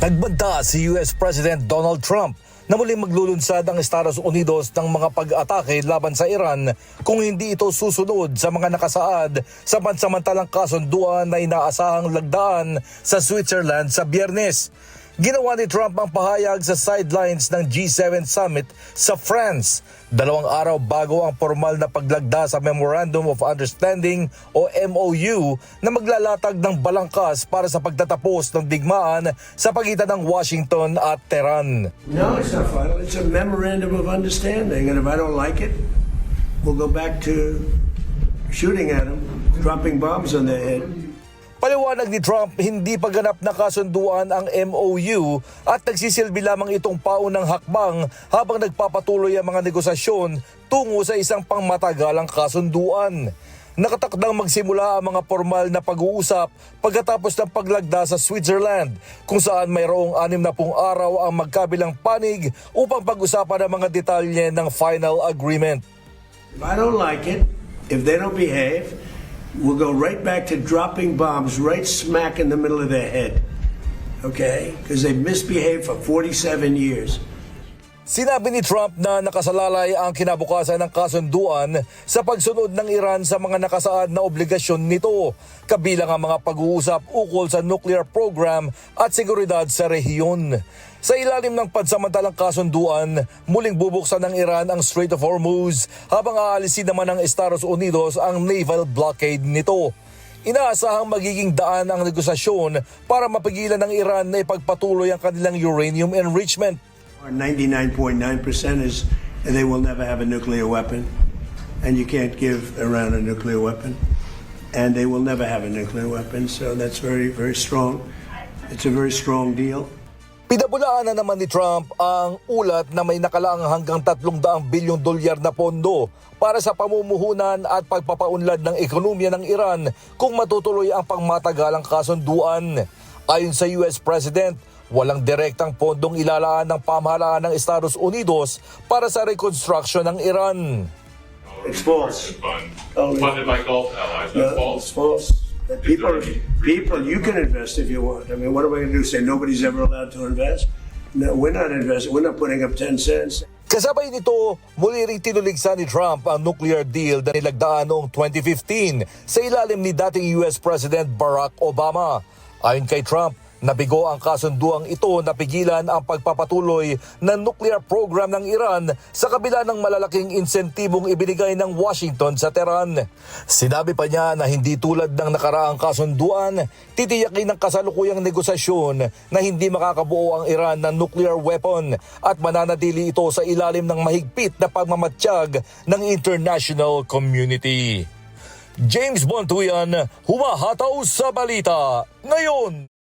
Nagbanta si US President Donald Trump na muling maglulunsad ang Estados Unidos ng mga pag-atake laban sa Iran kung hindi ito susunod sa mga nakasaad sa pansamantalang kasunduan na inaasahang lagdaan sa Switzerland sa Biyernes. Ginawa ni Trump ang pahayag sa sidelines ng G7 Summit sa France, 2 araw bago ang formal na paglagda sa Memorandum of Understanding o MOU na maglalatag ng balangkas para sa pagtatapos ng digmaan sa pagitan ng Washington at Tehran. No, it's not final. It's a Memorandum of Understanding, and if I don't like it, we'll go back to shooting at them, dropping bombs on their head. Paliwanag ni Trump, hindi pa ganap na kasunduan ang MOU at nagsisilbi lamang itong paunang hakbang habang nagpapatuloy ang mga negosasyon tungo sa isang pangmatagalang kasunduan. Nakatakdang magsimula ang mga formal na pag-uusap pagkatapos ng paglagda sa Switzerland kung saan mayroong 60 araw ang magkabilang panig upang pag-usapan ang mga detalye ng final agreement. If I don't like it, if they don't behave, we'll go right back to dropping bombs right smack in the middle of their head. Okay? Because they've misbehaved for 47 years. Sinabi ni Trump na nakasalalay ang kinabukasan ng kasunduan sa pagsunod ng Iran sa mga nakasaad na obligasyon nito, kabilang ang mga pag-uusap ukol sa nuclear program at seguridad sa rehiyon. Sa ilalim ng pansamantalang kasunduan, muling bubuksan ng Iran ang Strait of Hormuz habang aalisin naman ng Estados Unidos ang naval blockade nito. Inaasahang magiging daan ang negosasyon para mapigilan ng Iran na ipagpatuloy ang kanilang uranium enrichment. 99.9% is they will never have a nuclear weapon, and you can't give Iran a nuclear weapon, and they will never have a nuclear weapon, so that's very, very strong. It's a very strong deal. Pinabulaan na naman ni Trump ang ulat na may nakalaang hanggang $300 bilyon na pondo para sa pamumuhunan at pagpapaunlad ng ekonomiya ng Iran kung matutuloy ang pangmatagalang kasunduan. Ayon sa US President, walang direktang pondong ilalaan ng pamahalaan ng Estados Unidos para sa reconstruction ng Iran. It's false. Funded by Gulf allies. That's false. It's false. People, you can invest if you want. I mean, what am I going to do? Say nobody's ever allowed to invest? No, we're not investing. We're not putting up 10 cents. Kasabay nito, muli ring tinuligsa ni Trump ang nuclear deal na nilagdaan noong 2015 sa ilalim ni dating US President Barack Obama. Ayon kay Trump, nabigo ang kasunduang ito na pigilan ang pagpapatuloy ng nuclear program ng Iran sa kabila ng malalaking insentibong ibinigay ng Washington sa Tehran. Sinabi pa niya na hindi tulad ng nakaraang kasunduan, titiyakin ng kasalukuyang negosasyon na hindi makakabuo ang Iran ng nuclear weapon at mananatili ito sa ilalim ng mahigpit na pagmamatsyag ng international community. James Bontuyan, humahataw sa balita ngayon.